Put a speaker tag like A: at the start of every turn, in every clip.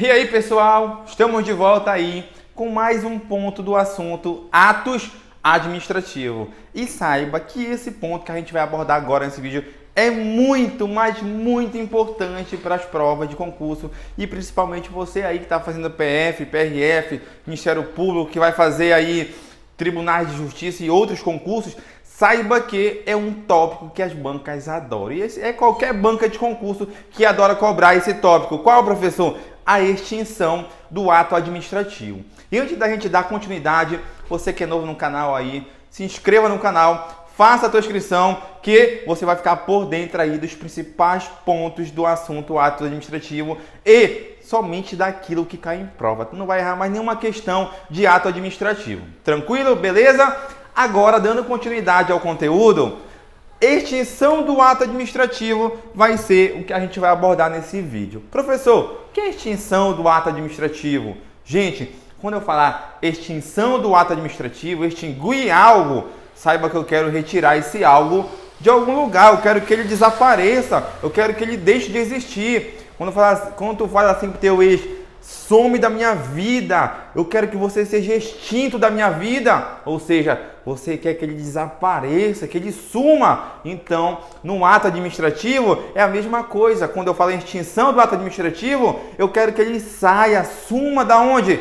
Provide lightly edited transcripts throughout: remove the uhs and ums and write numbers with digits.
A: E aí, pessoal, estamos de volta aí com mais um ponto do assunto atos administrativos. E saiba que esse ponto que a gente vai abordar agora nesse vídeo é muito, mas muito importante para as provas de concurso e principalmente você aí que está fazendo PF, PRF, Ministério Público, que vai fazer aí Tribunais de Justiça e outros concursos. Saiba que é um tópico que as bancas adoram. E esse é qualquer banca de concurso que adora cobrar esse tópico. Qual, professor? A extinção do ato administrativo. E antes da gente dar continuidade, você que é novo no canal aí, se inscreva no canal, faça a tua inscrição, que você vai ficar por dentro aí dos principais pontos do assunto ato administrativo e somente daquilo que cai em prova. Tu não vai errar mais nenhuma questão de ato administrativo. Tranquilo? Beleza? Agora, dando continuidade ao conteúdo, extinção do ato administrativo vai ser o que a gente vai abordar nesse vídeo. Professor, o que é extinção do ato administrativo? Gente, quando eu falar extinção do ato administrativo, extinguir algo, saiba que eu quero retirar esse algo de algum lugar, eu quero que ele desapareça, eu quero que ele deixe de existir. Quando tu fala assim pro teu ex, some da minha vida, eu quero que você seja extinto da minha vida, ou seja, você quer que ele desapareça, que ele suma. Então, no ato administrativo é a mesma coisa. Quando eu falo em extinção do ato administrativo, eu quero que ele saia, suma da onde?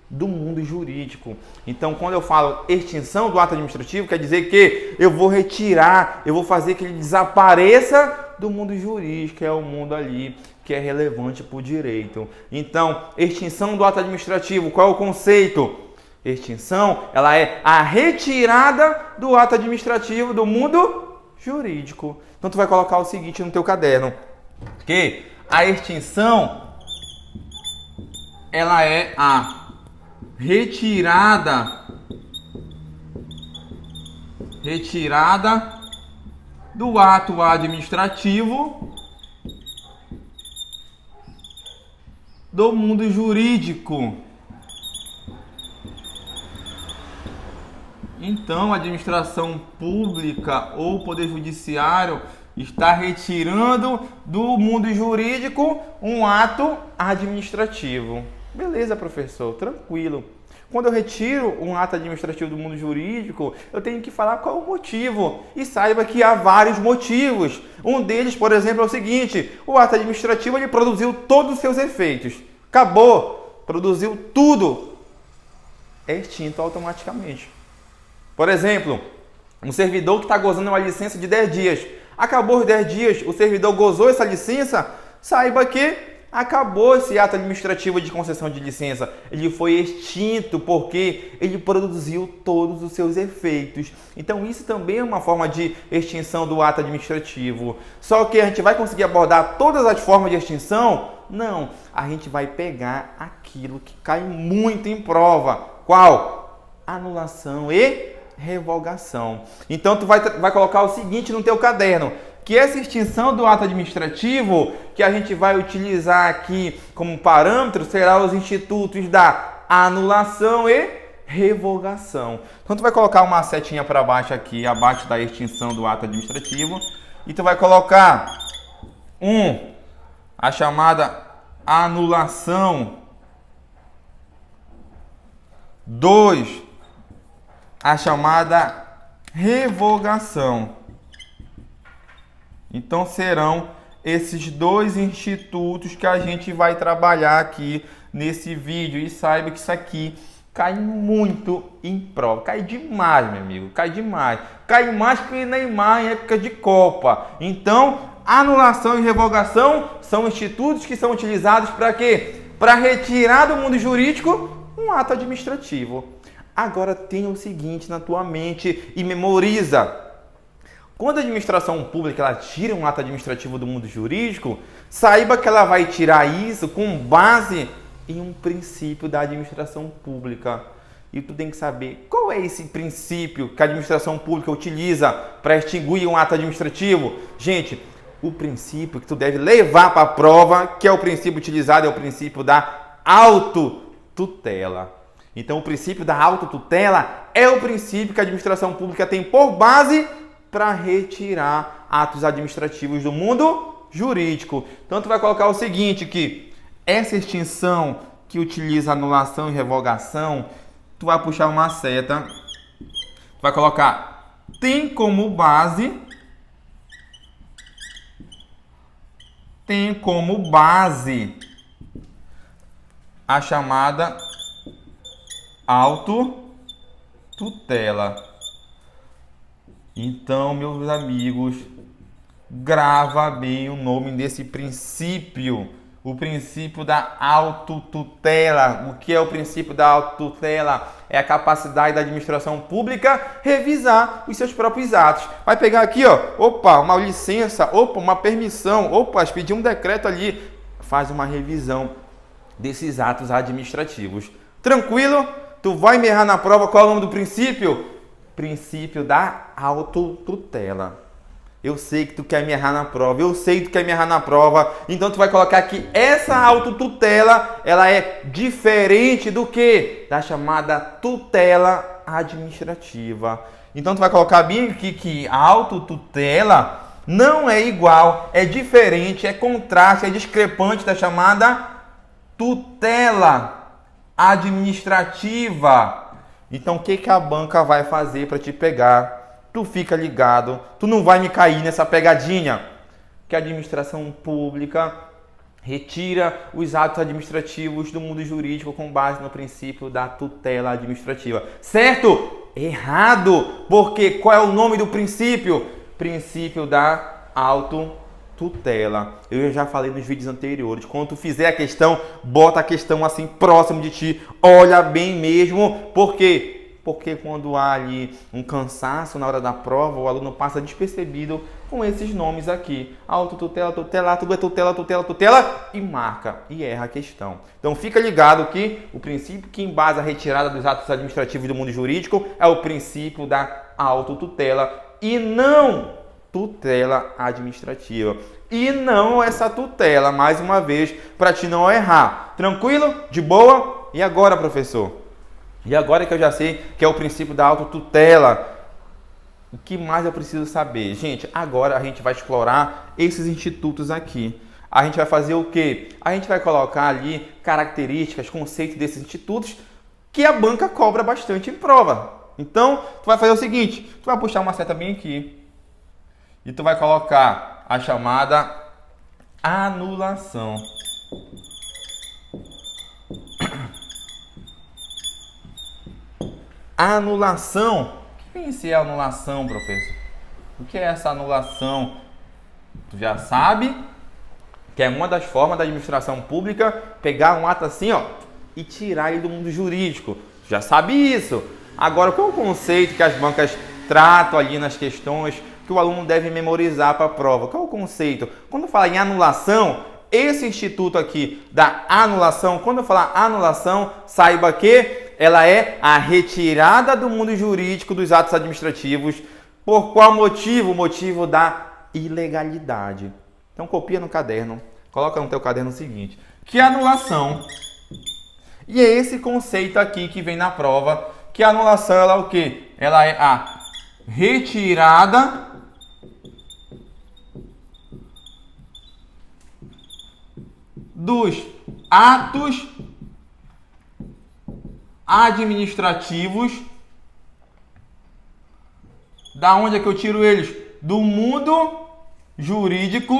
A: Do mundo jurídico. Então, quando eu falo extinção do ato administrativo, quer dizer que eu vou retirar, eu vou fazer que ele desapareça do mundo jurídico, que é o mundo ali que é relevante para o direito. Então, extinção do ato administrativo, qual é o conceito? Extinção, ela é a retirada do ato administrativo do mundo jurídico. Então, tu vai colocar o seguinte no teu caderno, que a extinção, ela é a retirada do ato administrativo do mundo jurídico. Então, a administração pública ou poder judiciário está retirando do mundo jurídico um ato administrativo. Beleza, professor, tranquilo. Quando eu retiro um ato administrativo do mundo jurídico, eu tenho que falar qual é o motivo. E saiba que há vários motivos. Um deles, por exemplo, é o seguinte: o ato administrativo ele produziu todos os seus efeitos. Acabou, produziu tudo. É extinto automaticamente. Por exemplo, um servidor que está gozando uma licença de 10 dias. Acabou os 10 dias, o servidor gozou essa licença, saiba que acabou esse ato administrativo de concessão de licença. Ele foi extinto porque ele produziu todos os seus efeitos. Então isso também é uma forma de extinção do ato administrativo. Só que a gente vai conseguir abordar todas as formas de extinção? Não. A gente vai pegar aquilo que cai muito em prova. Qual? Anulação e revogação. Então tu vai colocar o seguinte no teu caderno, que essa extinção do ato administrativo que a gente vai utilizar aqui como parâmetro será os institutos da anulação e revogação. Então tu vai colocar uma setinha para baixo aqui, abaixo da extinção do ato administrativo, e tu vai colocar a chamada anulação, 2, a chamada revogação. Então serão esses dois institutos que a gente vai trabalhar aqui nesse vídeo. E saiba que isso aqui cai muito em prova. Cai demais, meu amigo. Cai demais. Cai mais que Neymar em época de Copa. Então, anulação e revogação são institutos que são utilizados para quê? Para retirar do mundo jurídico um ato administrativo. Agora tenha o seguinte na tua mente e memoriza. Quando a administração pública ela tira um ato administrativo do mundo jurídico, saiba que ela vai tirar isso com base em um princípio da administração pública. E tu tem que saber qual é esse princípio que a administração pública utiliza para extinguir um ato administrativo. Gente, o princípio que tu deve levar para a prova, que é o princípio utilizado, é o princípio da autotutela. Então, o princípio da autotutela é o princípio que a administração pública tem por base para retirar atos administrativos do mundo jurídico. Então, tu vai colocar o seguinte, que essa extinção que utiliza anulação e revogação, tu vai puxar uma seta, tu vai colocar tem como base a chamada autotutela. Então, meus amigos, grava bem o nome desse princípio, o princípio da autotutela. O que é o princípio da autotutela? É a capacidade da administração pública revisar os seus próprios atos. Vai pegar aqui, ó, opa, uma licença, opa, uma permissão, opa, pedir um decreto ali, faz uma revisão desses atos administrativos. Tranquilo? Tu vai me errar na prova, qual é o nome do princípio? Princípio da autotutela. Eu sei que tu quer me errar na prova, então tu vai colocar que essa autotutela, ela é diferente do que? Da chamada tutela administrativa. Então tu vai colocar bem aqui que a autotutela não é igual, é diferente, é contraste, é discrepante da chamada tutela administrativa. Então, o que a banca vai fazer para te pegar? Tu fica ligado, tu não vai me cair nessa pegadinha. Que a administração pública retira os atos administrativos do mundo jurídico com base no princípio da tutela administrativa. Certo? Errado! Porque qual é o nome do princípio? Princípio da autotutela. Eu já falei nos vídeos anteriores. Quando tu fizer a questão, bota a questão assim próximo de ti. Olha bem mesmo. Por quê? Porque quando há ali um cansaço na hora da prova, o aluno passa despercebido com esses nomes aqui. Autotutela, tutela, tutela e marca e erra a questão. Então fica ligado que o princípio que embasa a retirada dos atos administrativos do mundo jurídico é o princípio da autotutela e não tutela administrativa. E não essa tutela, mais uma vez, para te não errar. Tranquilo? De boa? E agora, professor? E agora que eu já sei que é o princípio da autotutela, o que mais eu preciso saber? Gente, agora a gente vai explorar esses institutos aqui. A gente vai fazer o quê? A gente vai colocar ali características, conceitos desses institutos que a banca cobra bastante em prova. Então, tu vai fazer o seguinte, tu vai puxar uma seta bem aqui e tu vai colocar a chamada anulação. Anulação. O que vem ser anulação, professor? O que é essa anulação? Tu já sabe que é uma das formas da administração pública pegar um ato assim, ó, e tirar ele do mundo jurídico. Tu já sabe isso. Agora, qual é o conceito que as bancas tratam ali nas questões que o aluno deve memorizar para a prova? Qual é o conceito? Quando fala em anulação, esse instituto aqui da anulação, quando eu falar anulação, saiba que ela é a retirada do mundo jurídico dos atos administrativos. Por qual motivo? O motivo da ilegalidade. Então copia no caderno, coloca no teu caderno o seguinte, que anulação, e é esse conceito aqui que vem na prova, que a anulação ela é o quê? Ela é a retirada dos atos administrativos. Da onde é que eu tiro eles? Do mundo jurídico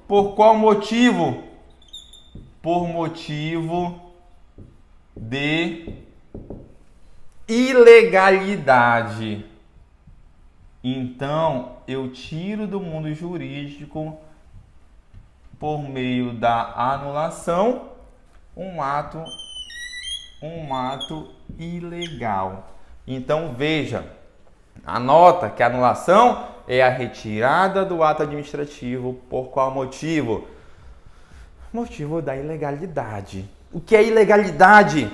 A: por qual motivo? Por motivo de ilegalidade. Então, eu tiro do mundo jurídico por meio da anulação um ato ilegal. Então, veja, anota que a anulação é a retirada do ato administrativo por qual motivo? Motivo da ilegalidade. O que é ilegalidade?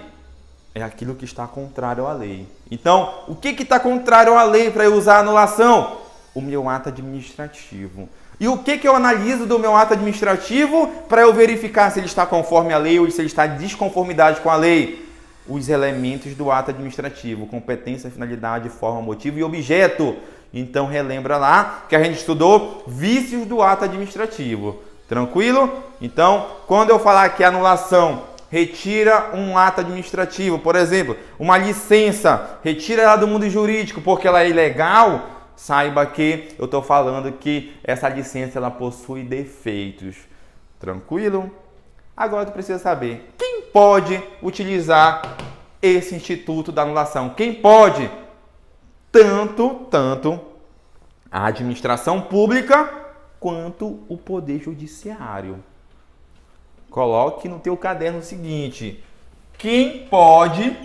A: É aquilo que está contrário à lei. Então, o que está contrário à lei para eu usar a anulação? O meu ato administrativo. E o que eu analiso do meu ato administrativo para eu verificar se ele está conforme a lei ou se ele está em desconformidade com a lei? os elementos do ato administrativo: competência, finalidade, forma, motivo e objeto. Então relembra lá que a gente estudou vícios do ato administrativo. Tranquilo? Então, quando eu falar que a anulação retira um ato administrativo, por exemplo, uma licença, retira ela do mundo jurídico porque ela é ilegal, saiba que eu estou falando que essa licença ela possui defeitos. Tranquilo? Agora tu precisa saber quem pode utilizar esse instituto da anulação. Quem pode? Tanto a administração pública quanto o poder judiciário. Coloque no teu caderno o seguinte: quem pode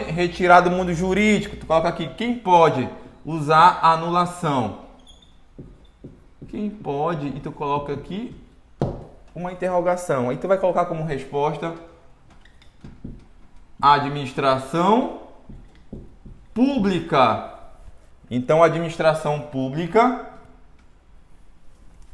A: retirar do mundo jurídico? Tu coloca aqui, quem pode usar a anulação? Quem pode? E tu coloca aqui uma interrogação. Aí tu vai colocar como resposta administração pública. Então, a administração pública,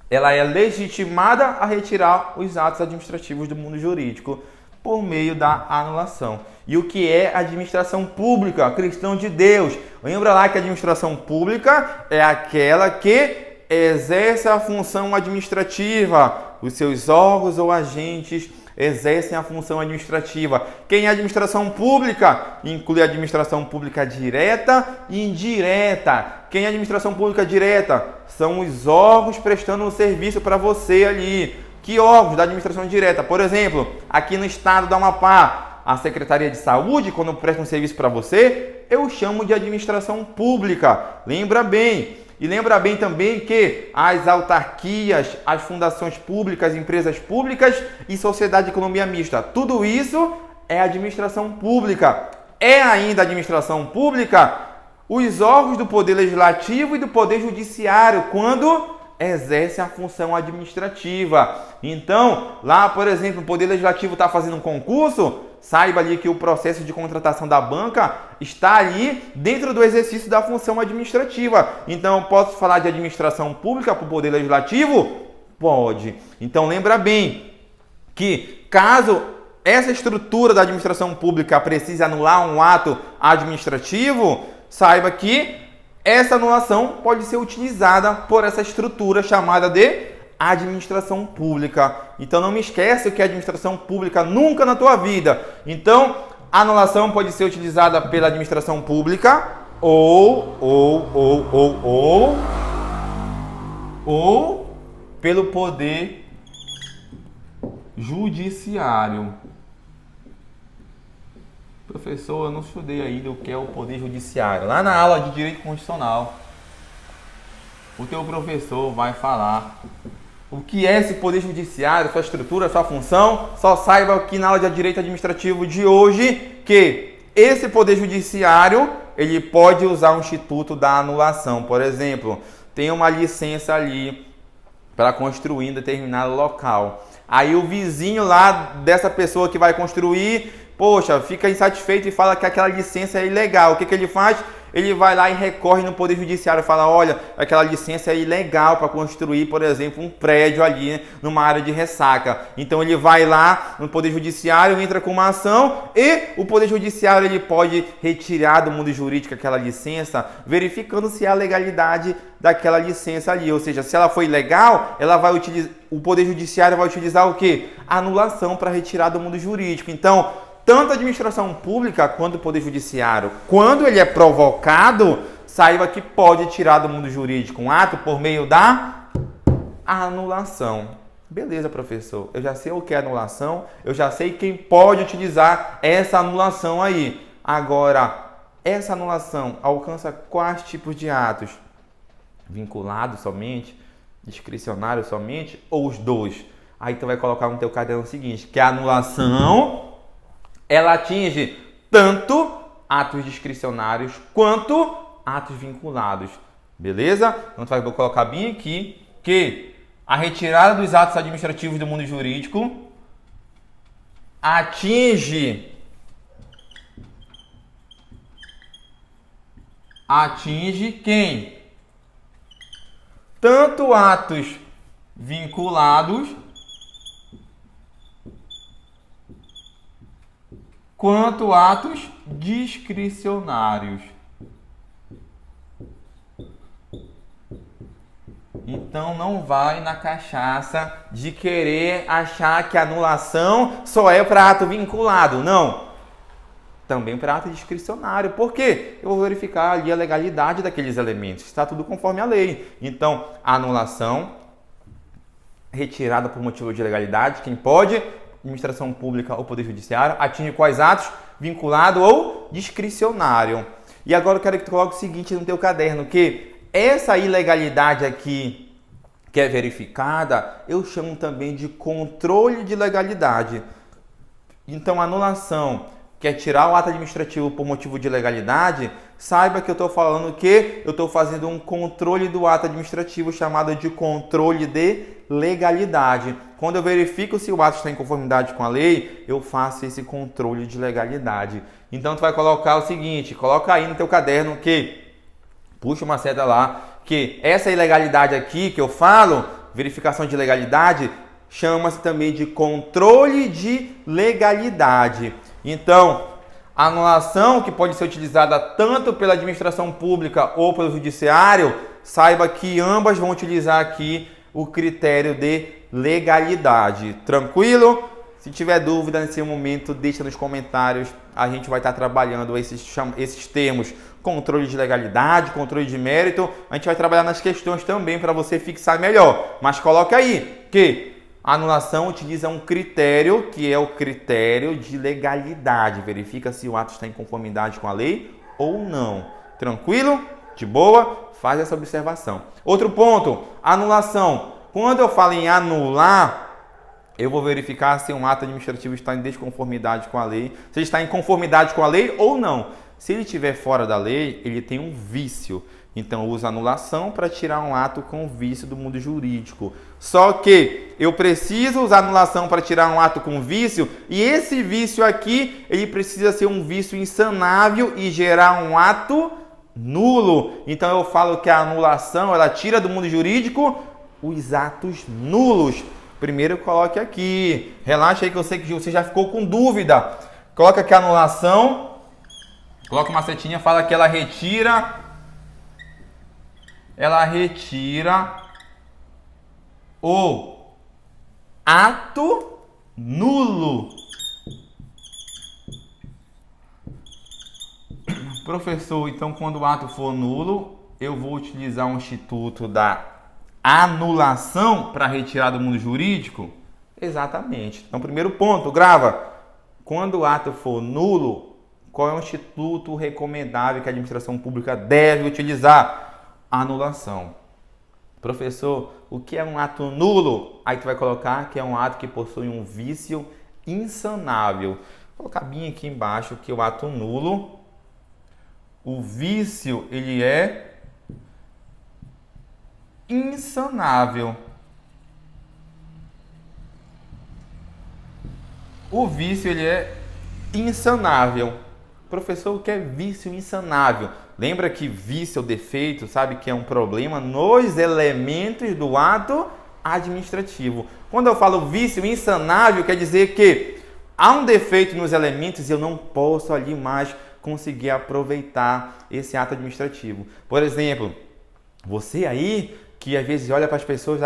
A: ela é legitimada a retirar os atos administrativos do mundo jurídico por meio da anulação. E o que é administração pública? Cristão de Deus. Lembra lá que a administração pública é aquela que exerce a função administrativa. Os seus órgãos ou agentes exercem a função administrativa. Quem é administração pública? Inclui a administração pública direta e indireta. Quem é administração pública direta? São os órgãos prestando um serviço para você ali. Que órgãos da administração direta? Por exemplo, aqui no estado do Amapá, a Secretaria de Saúde, quando presta um serviço para você, eu chamo de administração pública. Lembra bem. E lembra bem também que as autarquias, as fundações públicas, empresas públicas e sociedade de economia mista, tudo isso é administração pública. É ainda administração pública os órgãos do Poder Legislativo e do Poder Judiciário, quando exercem a função administrativa. Então, lá, por exemplo, o Poder Legislativo está fazendo um concurso, saiba ali que o processo de contratação da banca está ali dentro do exercício da função administrativa. Então, eu posso falar de administração pública para o Poder Legislativo? Pode. Então, lembra bem que caso essa estrutura da administração pública precise anular um ato administrativo, saiba que essa anulação pode ser utilizada por essa estrutura chamada de administração pública. Então não me esquece o que é administração pública nunca na tua vida. Então a anulação pode ser utilizada pela administração pública ou pelo poder judiciário. Professor, eu não estudei ainda o que é o poder judiciário. Lá na aula de direito constitucional, o teu professor vai falar o que é esse poder judiciário, sua estrutura, sua função. Só saiba que na aula de direito administrativo de hoje, que esse poder judiciário, ele pode usar o instituto da anulação. Por exemplo, tem uma licença ali para construir em determinado local. Aí o vizinho lá dessa pessoa que vai construir, poxa, fica insatisfeito e fala que aquela licença é ilegal. O que ele faz? Ele vai lá e recorre no Poder Judiciário e fala, olha, aquela licença é ilegal para construir, por exemplo, um prédio ali, né, numa área de ressaca. Então ele vai lá no Poder Judiciário, entra com uma ação e o Poder Judiciário ele pode retirar do mundo jurídico aquela licença, verificando se há legalidade daquela licença ali. Ou seja, se ela foi ilegal, ela vai utilizar, o Poder Judiciário vai utilizar o quê? Anulação para retirar do mundo jurídico. Então, tanto a administração pública quanto o Poder Judiciário, quando ele é provocado, saiba que pode tirar do mundo jurídico um ato por meio da anulação. Beleza, professor. Eu já sei o que é anulação, eu já sei quem pode utilizar essa anulação aí. Agora, essa anulação alcança quais tipos de atos? Vinculado somente? Discricionário somente? Ou os dois? Aí tu vai colocar no teu caderno o seguinte, que a anulação ela atinge tanto atos discricionários quanto atos vinculados. Beleza? Então, tu vai colocar bem aqui que a retirada dos atos administrativos do mundo jurídico atinge quem? Tanto atos vinculados quanto atos discricionários. Então não vai na cachaça de querer achar que a anulação só é para ato vinculado. Não. Também para ato discricionário. Por quê? Eu vou verificar ali a legalidade daqueles elementos. Está tudo conforme a lei. Então, a anulação retirada por motivo de legalidade, quem pode? Administração pública ou Poder Judiciário. Atinge quais atos? Vinculado ou discricionário. E agora eu quero que tu coloque o seguinte no teu caderno, que essa ilegalidade aqui, que é verificada, eu chamo também de controle de legalidade. Então, a anulação, que é tirar o ato administrativo por motivo de legalidade, saiba que eu estou falando que eu estou fazendo um controle do ato administrativo chamado de controle de legalidade. Quando eu verifico se o ato está em conformidade com a lei, eu faço esse controle de legalidade. Então, tu vai colocar o seguinte, coloca aí no teu caderno que puxa uma seta lá, que essa ilegalidade aqui que eu falo, verificação de legalidade, chama-se também de controle de legalidade. Então, a anulação, que pode ser utilizada tanto pela administração pública ou pelo judiciário, saiba que ambas vão utilizar aqui o critério de legalidade. Tranquilo? Se tiver dúvida nesse momento, deixa nos comentários. A gente vai estar trabalhando esses termos, controle de legalidade, controle de mérito. A gente vai trabalhar nas questões também para você fixar melhor. Mas coloque aí que a anulação utiliza um critério, que é o critério de legalidade. Verifica se o ato está em conformidade com a lei ou não. Tranquilo? De boa? Faz essa observação. Outro ponto, anulação. Quando eu falo em anular, eu vou verificar se um ato administrativo está em desconformidade com a lei, se ele está em conformidade com a lei ou não. Se ele estiver fora da lei, ele tem um vício. Então, eu uso anulação para tirar um ato com vício do mundo jurídico. Só que eu preciso usar anulação para tirar um ato com vício, e esse vício aqui, ele precisa ser um vício insanável e gerar um ato nulo. Então, eu falo que a anulação, ela tira do mundo jurídico os atos nulos. Primeiro, coloque aqui. Relaxa aí que eu sei que você já ficou com dúvida. Coloca aqui a anulação. Coloca uma setinha, fala que ela retira o ato nulo. Professor, então quando o ato for nulo, eu vou utilizar um instituto da anulação para retirar do mundo jurídico? Exatamente. Então, primeiro ponto, grava. Quando o ato for nulo, qual é o instituto recomendável que a administração pública deve utilizar? Anulação. Professor, o que é um ato nulo? Aí tu vai colocar que é um ato que possui um vício insanável. Vou colocar bem aqui embaixo que o ato nulo, o vício, ele é insanável. O vício, ele é insanável. Professor, o que é vício insanável? Lembra que vício é o defeito, sabe que é um problema nos elementos do ato administrativo. Quando eu falo vício insanável, quer dizer que há um defeito nos elementos e eu não posso ali mais conseguir aproveitar esse ato administrativo. Por exemplo, você aí que às vezes olha para as pessoas,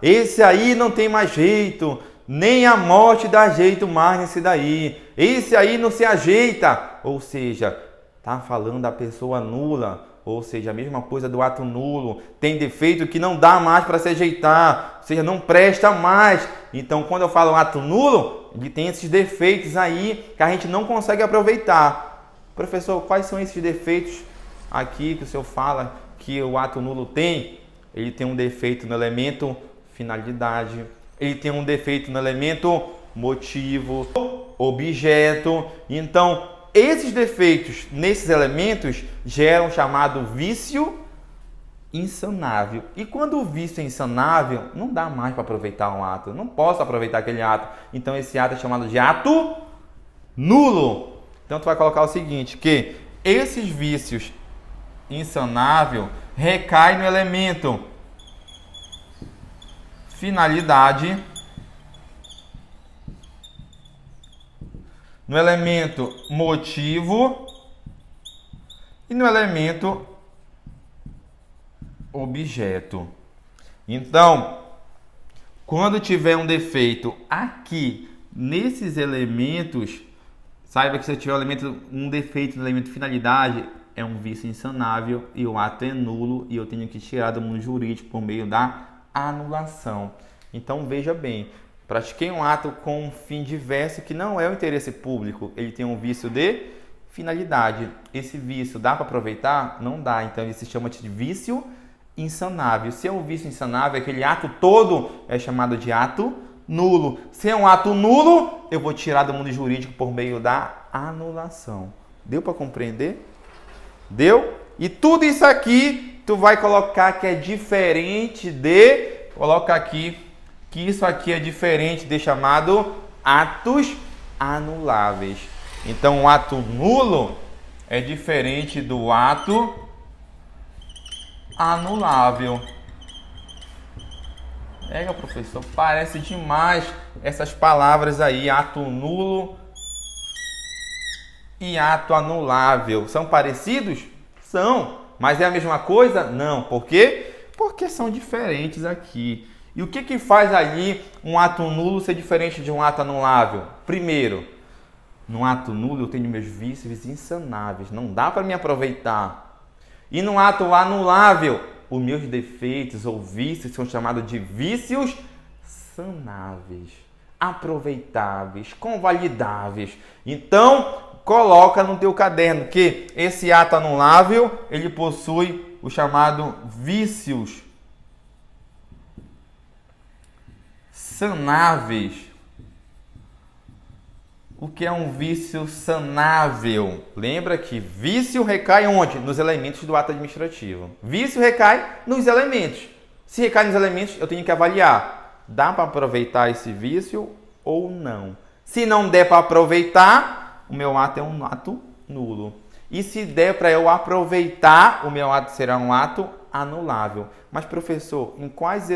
A: esse aí não tem mais jeito, nem a morte dá jeito mais nesse daí, esse aí não se ajeita, ou seja, tá falando da pessoa nula, ou seja, a mesma coisa do ato nulo, tem defeito que não dá mais para se ajeitar, ou seja, não presta mais. Então, quando eu falo ato nulo, ele tem esses defeitos aí que a gente não consegue aproveitar. Professor, quais são esses defeitos aqui que o senhor fala que o ato nulo tem? Ele tem um defeito no elemento finalidade, ele tem um defeito no elemento motivo, objeto. Então, esses defeitos nesses elementos geram o chamado vício insanável. E quando o vício é insanável, não dá mais para aproveitar um ato. Eu não posso aproveitar aquele ato. Então, esse ato é chamado de ato nulo. Então, tu vai colocar o seguinte, que esses vícios insanável recai no elemento finalidade no elemento motivo e no elemento objeto. Então, quando tiver um defeito aqui nesses elementos, saiba que se eu tiver um defeito no elemento finalidade, é um vício insanável e o ato é nulo e eu tenho que tirar do mundo jurídico por meio da anulação. Então veja bem, pratiquei um ato com um fim diverso que não é o interesse público, ele tem um vício de finalidade. Esse vício dá para aproveitar? Não dá, então ele se chama de vício insanável. Se é um vício insanável, aquele ato todo é chamado de ato nulo. Se é um ato nulo, eu vou tirar do mundo jurídico por meio da anulação. Deu para compreender? Deu? E tudo isso aqui, tu vai colocar que é diferente de... Coloca aqui que isso aqui é diferente de chamado atos anuláveis. Então, o ato nulo é diferente do ato anulável. Professor, parece demais essas palavras aí, ato nulo e ato anulável. São parecidos? São. Mas é a mesma coisa? Não. Por quê? Porque são diferentes aqui. E o que faz ali um ato nulo ser diferente de um ato anulável? Primeiro, no ato nulo eu tenho meus vícios insanáveis. Não dá para me aproveitar. E no ato anulável, os meus defeitos ou vícios são chamados de vícios sanáveis, aproveitáveis, convalidáveis. Então, coloca no teu caderno que esse ato anulável, ele possui o chamado vícios sanáveis. O que é um vício sanável? Lembra que vício recai onde? Nos elementos do ato administrativo. Vício recai nos elementos. Se recai nos elementos, eu tenho que avaliar. Dá para aproveitar esse vício ou não? Se não der para aproveitar, o meu ato é um ato nulo. E se der para eu aproveitar, o meu ato será um ato anulável. Mas, professor, em quais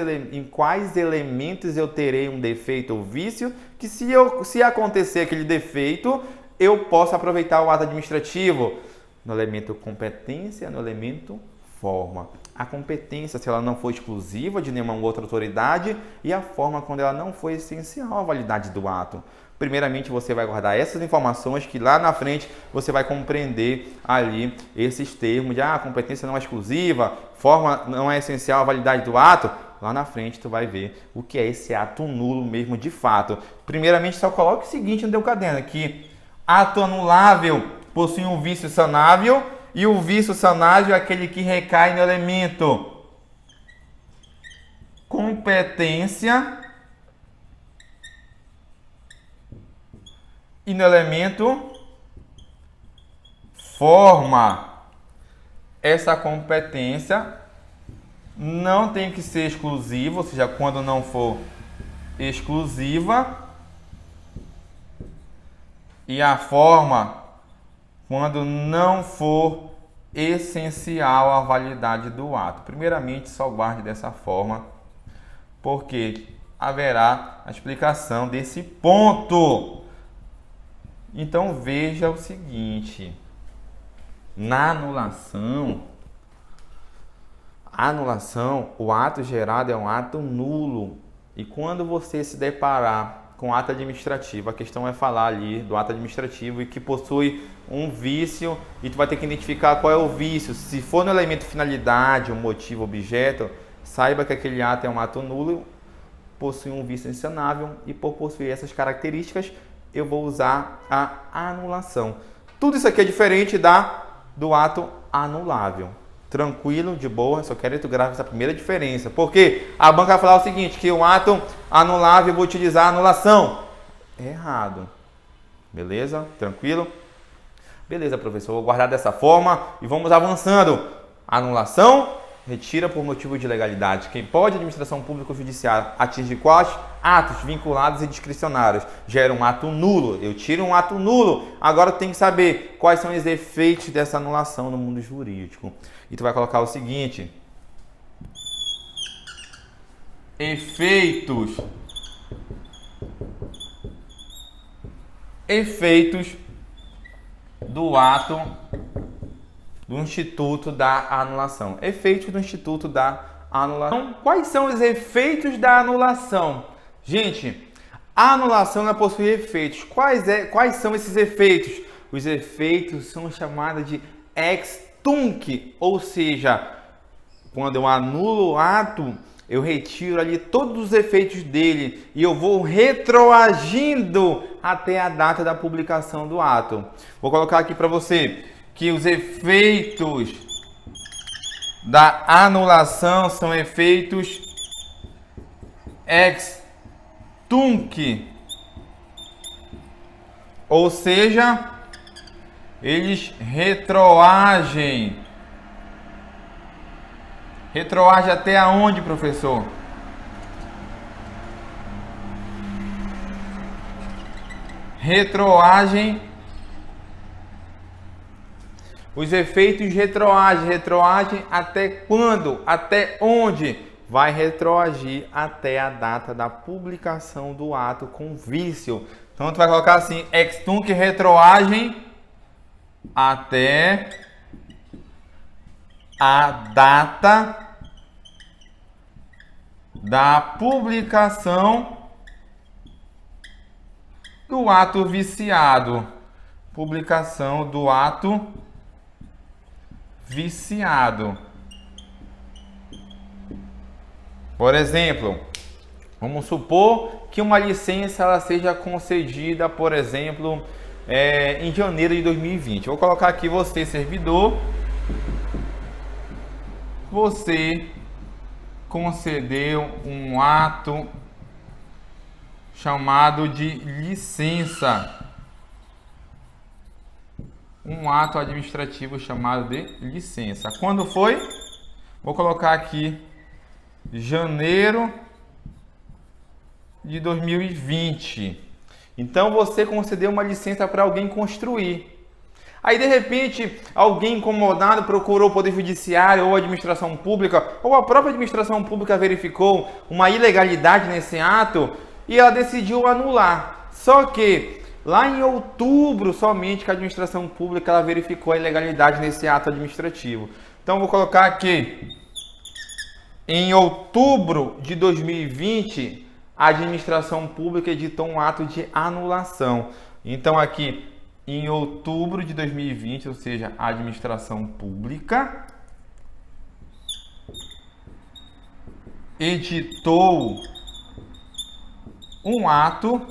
A: elementos eu terei um defeito ou vício que se acontecer aquele defeito, eu posso aproveitar o ato administrativo? No elemento competência, no elemento forma. A competência, se ela não for exclusiva de nenhuma outra autoridade, e a forma, quando ela não for essencial à validade do ato. Primeiramente, você vai guardar essas informações que lá na frente você vai compreender ali esses termos de a competência não é exclusiva, forma não é essencial à validade do ato. Lá na frente tu vai ver o que é esse ato nulo mesmo de fato. Primeiramente, só coloque o seguinte no teu caderno, que ato anulável possui um vício sanável e o vício sanável é aquele que recai no elemento competência e no elemento forma. Essa competência não tem que ser exclusiva, ou seja, quando não for exclusiva, e a forma quando não for essencial à validade do ato. Primeiramente, só guarde dessa forma, porque haverá a explicação desse ponto. Então veja o seguinte, na anulação, o ato gerado é um ato nulo. E quando você se deparar com ato administrativo, a questão é falar ali do ato administrativo e que possui um vício, e tu vai ter que identificar qual é o vício. Se for no elemento finalidade, o motivo, objeto, saiba que aquele ato é um ato nulo, possui um vício insanável, e por possuir essas características, eu vou usar a anulação. Tudo isso aqui é diferente do ato anulável. Tranquilo, de boa, só quero que tu grave essa primeira diferença. Porque a banca vai falar o seguinte, que o ato anulável eu vou utilizar a anulação. É errado. Beleza? Tranquilo? Beleza, professor. Vou guardar dessa forma e vamos avançando. Anulação, retira por motivo de legalidade. Quem pode, administração pública ou judiciária, atinge quais? Atos vinculados e discricionários. Gera um ato nulo. Eu tiro um ato nulo. Agora eu tenho que saber quais são os efeitos dessa anulação no mundo jurídico. E tu vai colocar o seguinte. Efeitos efeitos do ato do Instituto da Anulação. Efeitos do Instituto da Anulação. Então, quais são os efeitos da anulação? Gente, a anulação ela possui efeitos. Quais são esses efeitos? Os efeitos são chamados de ex tunc, ou seja, quando eu anulo o ato, eu retiro ali todos os efeitos dele e eu vou retroagindo até a data da publicação do ato. Vou colocar aqui para você que os efeitos da anulação são efeitos ex tunc, ou seja, eles retroagem. Retroage até aonde, professor? Retroagem. Os efeitos retroagem. Retroagem até quando? Até onde? Vai retroagir até a data da publicação do ato com vício. Então, tu vai colocar assim, ex tunc retroagem até a data da publicação do ato viciado. Publicação do ato viciado. Por exemplo, vamos supor que uma licença ela seja concedida, por exemplo, em janeiro de 2020. Vou colocar aqui você, servidor. Você concedeu um ato chamado de licença. Um ato administrativo chamado de licença. Quando foi? Vou colocar aqui janeiro de 2020. Então você concedeu uma licença para alguém construir. Aí, de repente, alguém incomodado procurou o Poder Judiciário ou a administração pública, ou a própria administração pública verificou uma ilegalidade nesse ato e ela decidiu anular. Só que lá em outubro, somente que a administração pública ela verificou a ilegalidade nesse ato administrativo. Então, vou colocar aqui, em outubro de 2020, a administração pública editou um ato de anulação. Então, aqui, em outubro de 2020, ou seja, a administração pública editou um ato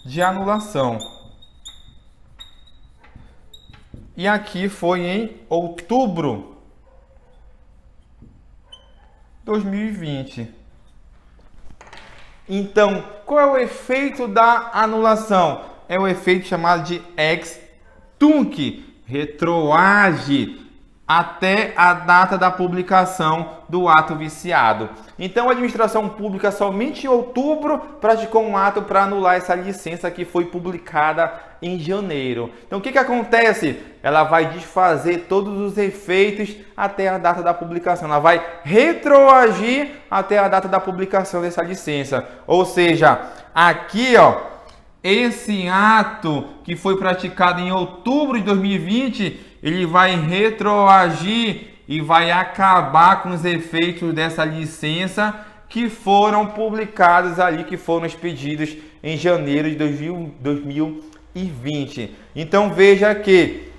A: de anulação. E aqui foi em outubro de 2020. Então, qual é o efeito da anulação? É o efeito chamado de ex tunc, retroage até a data da publicação do ato viciado. Então, a administração pública somente em outubro praticou um ato para anular essa licença que foi publicada em janeiro. Então, o que acontece? Ela vai desfazer todos os efeitos até a data da publicação. Ela vai retroagir até a data da publicação dessa licença. Ou seja, aqui, ó, esse ato que foi praticado em outubro de 2020, ele vai retroagir e vai acabar com os efeitos dessa licença que foram publicados ali, que foram expedidos em janeiro de 2020. Então veja que,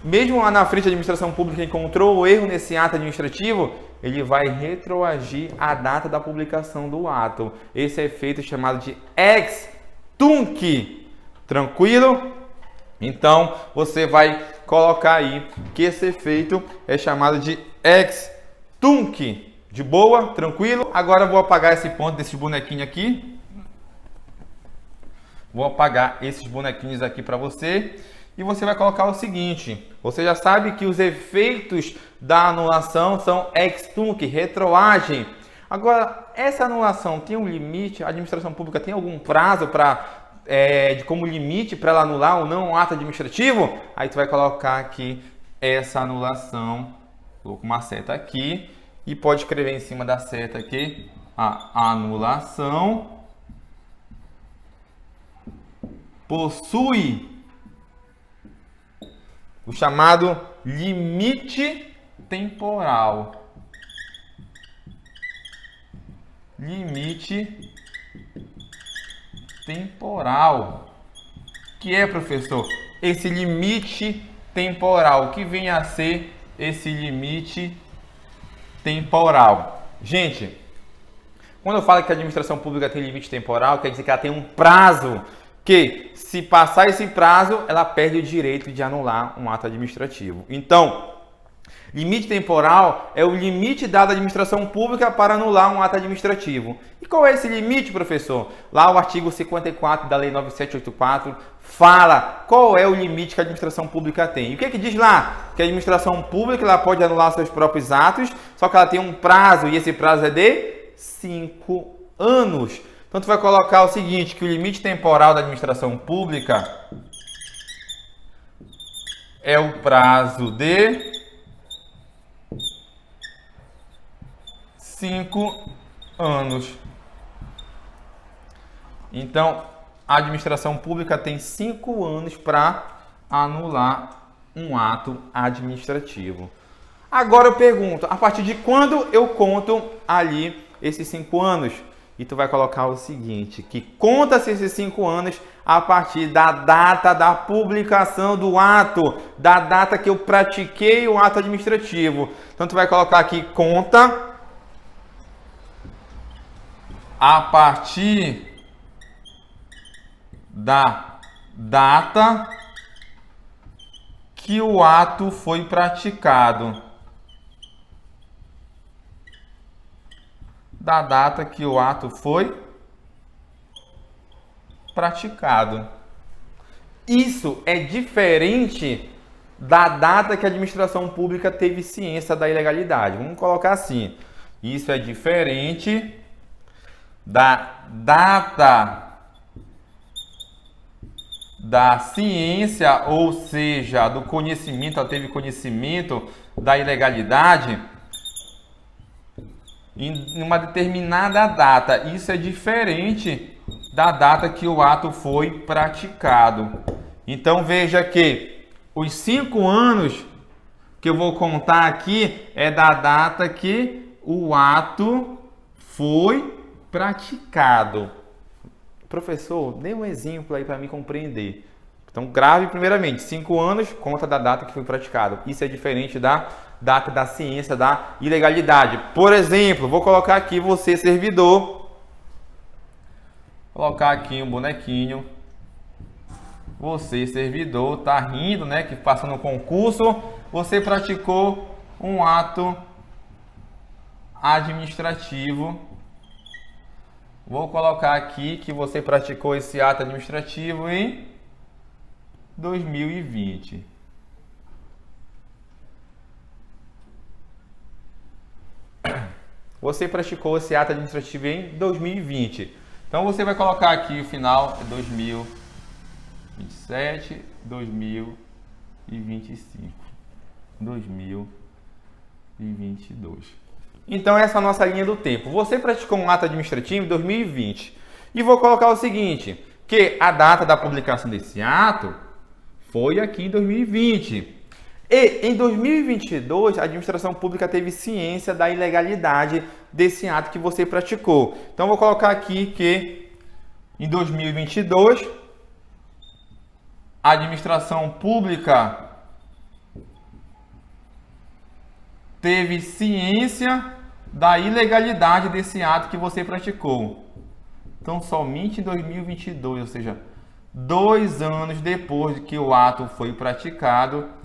A: mesmo lá na frente a administração pública encontrou o erro nesse ato administrativo, ele vai retroagir a data da publicação do ato. Esse é efeito chamado de ex tunc. Tranquilo? Então, você vai colocar aí que esse efeito é chamado de ex tunc. De boa? Tranquilo? Agora eu vou apagar esse ponto desse bonequinho aqui. Vou apagar esses bonequinhos aqui para você. E você vai colocar o seguinte. Você já sabe que os efeitos da anulação são ex tunc, retroagem. Agora, essa anulação tem um limite? A administração pública tem algum prazo de como limite para ela anular ou não um ato administrativo? Aí tu vai colocar aqui essa anulação. Coloco uma seta aqui e pode escrever em cima da seta aqui a anulação possui o chamado limite temporal. Limite temporal. Que é, professor? Esse limite temporal. O que vem a ser esse limite temporal? Gente, quando eu falo que a administração pública tem limite temporal, quer dizer que ela tem um prazo que, se passar esse prazo, ela perde o direito de anular um ato administrativo. Então, limite temporal é o limite dado à administração pública para anular um ato administrativo. E qual é esse limite, professor? Lá o artigo 54 da Lei 9784 fala qual é o limite que a administração pública tem. E o que é que diz lá? Que a administração pública ela pode anular seus próprios atos, só que ela tem um prazo, e esse prazo é de 5 anos. Então, tu vai colocar o seguinte, que o limite temporal da administração pública é o prazo de 5 anos. Então, a administração pública tem 5 anos para anular um ato administrativo. Agora eu pergunto, a partir de quando eu conto ali esses 5 anos? E tu vai colocar o seguinte, que conta-se esses 5 anos a partir da data da publicação do ato, da data que eu pratiquei o ato administrativo. Então tu vai colocar aqui, conta a partir da data que o ato foi praticado. Da data que o ato foi praticado. Isso é diferente da data que a administração pública teve ciência da ilegalidade. Vamos colocar assim. Isso é diferente da data da ciência, ou seja, do conhecimento, ela teve conhecimento da ilegalidade em uma determinada data. Isso é diferente da data que o ato foi praticado. Então veja que os 5 anos que eu vou contar aqui é da data que o ato foi praticado. Professor, dê um exemplo aí para me compreender. Então grave primeiramente, 5 anos conta da data que foi praticado. Isso é diferente da data da ciência da ilegalidade. Por exemplo, vou colocar aqui você, servidor. Colocar aqui um bonequinho. Você, servidor, tá rindo, né? Que passou no concurso. Você praticou um ato administrativo. Vou colocar aqui que você praticou esse ato administrativo em 2020. Você praticou esse ato administrativo em 2020. Então você vai colocar aqui o final é 2027, 2025, 2022. Então essa é a nossa linha do tempo. Você praticou um ato administrativo em 2020. E vou colocar o seguinte, que a data da publicação desse ato foi aqui em 2020. E em 2022, a administração pública teve ciência da ilegalidade desse ato que você praticou. Então, vou colocar aqui que em 2022, a administração pública teve ciência da ilegalidade desse ato que você praticou. Então, somente em 2022, ou seja, 2 anos depois de que o ato foi praticado,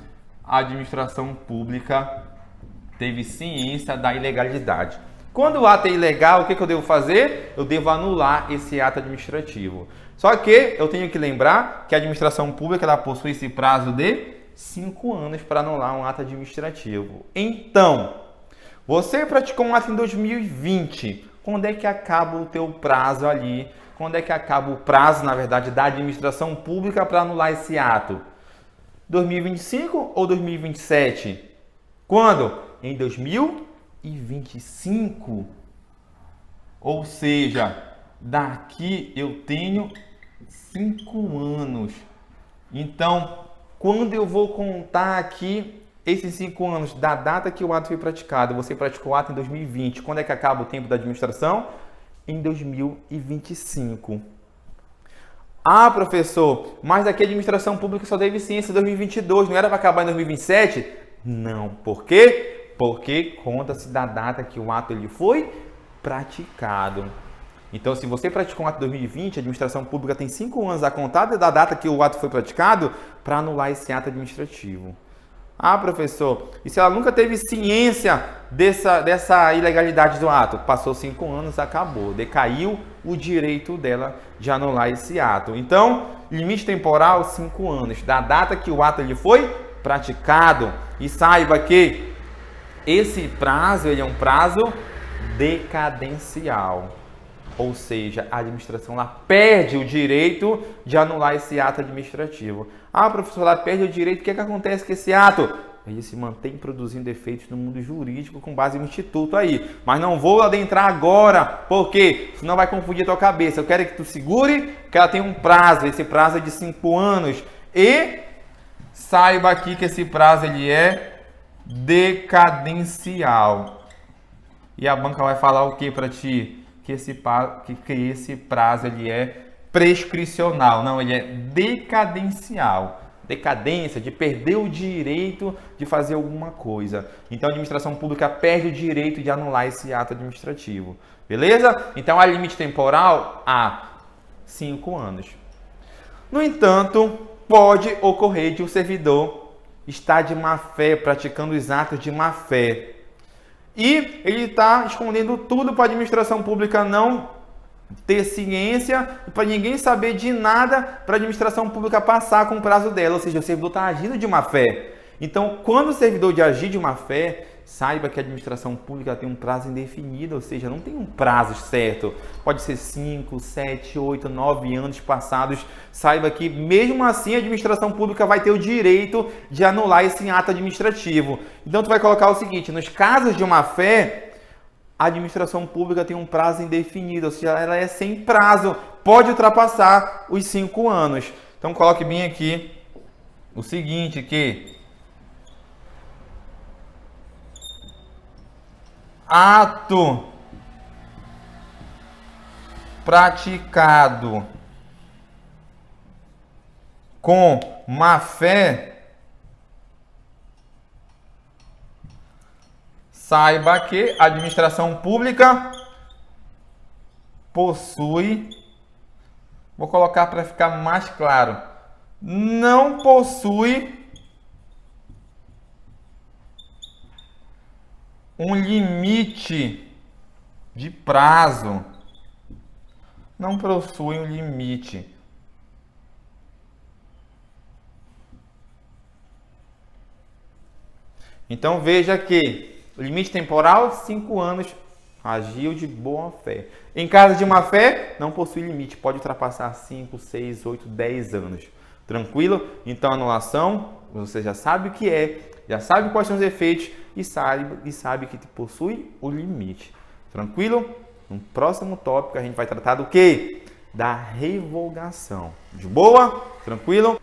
A: a administração pública teve ciência da ilegalidade. Quando o ato é ilegal, o que eu devo fazer? Eu devo anular esse ato administrativo. Só que eu tenho que lembrar que a administração pública ela possui esse prazo de 5 anos para anular um ato administrativo. Então, você praticou um ato em 2020. Quando é que acaba o teu prazo ali? Quando é que acaba o prazo, na verdade, da administração pública para anular esse ato? 2025 ou 2027? Quando? Em 2025. Ou seja, daqui eu tenho 5 anos. Então, quando eu vou contar aqui esses 5 anos da data que o ato foi praticado, você praticou o ato em 2020, quando é que acaba o tempo da administração? Em 2025. Ah, professor, mas aqui a administração pública só teve ciência em 2022, não era para acabar em 2027? Não. Por quê? Porque conta-se da data que o ato ele foi praticado. Então, se você praticou um ato em 2020, a administração pública tem 5 anos a contar da data que o ato foi praticado para anular esse ato administrativo. Ah, professor, e se ela nunca teve ciência dessa ilegalidade do ato? Passou 5 anos, acabou. Decaiu o direito dela de anular esse ato. Então, limite temporal, 5 anos. Da data que o ato ele foi praticado. E saiba que esse prazo ele é um prazo decadencial. Ou seja, a administração ela perde o direito de anular esse ato administrativo. Ah, professor, ela perde o direito, o que é que acontece com esse ato? Ele se mantém produzindo efeitos no mundo jurídico com base no instituto aí. Mas não vou adentrar agora, porque senão vai confundir a tua cabeça. Eu quero que tu segure, que ela tem um prazo, esse prazo é de 5 anos. E saiba aqui que esse prazo ele é decadencial. E a banca vai falar o que para ti? Que esse prazo ele é prescricional, não, ele é decadencial. Decadência, de perder o direito de fazer alguma coisa. Então a administração pública perde o direito de anular esse ato administrativo. Beleza? Então a limite temporal a 5 anos. No entanto, pode ocorrer de o servidor estar de má fé, praticando os atos de má fé. E ele está escondendo tudo para a administração pública não ter ciência, para ninguém saber de nada, para a administração pública passar com o prazo dela. Ou seja, o servidor está agindo de má fé. Então, quando o servidor de agir de má fé, saiba que a administração pública tem um prazo indefinido, ou seja, não tem um prazo certo. Pode ser 5, 7, 8, 9 anos passados. Saiba que, mesmo assim, a administração pública vai ter o direito de anular esse ato administrativo. Então, tu vai colocar o seguinte, nos casos de má fé, a administração pública tem um prazo indefinido, ou seja, ela é sem prazo, pode ultrapassar os 5 anos. Então, coloque bem aqui o seguinte, que ato praticado com má fé, saiba que a administração pública possui, vou colocar para ficar mais claro, não possui um limite de prazo. Não possui um limite. Então veja que o limite temporal, 5 anos, agiu de boa fé. Em caso de má fé, não possui limite, pode ultrapassar 5, 6, 8, 10 anos. Tranquilo? Então anulação, você já sabe o que é, já sabe quais são os efeitos e sabe que possui o limite. Tranquilo? No próximo tópico a gente vai tratar do quê? Da revogação. De boa? Tranquilo?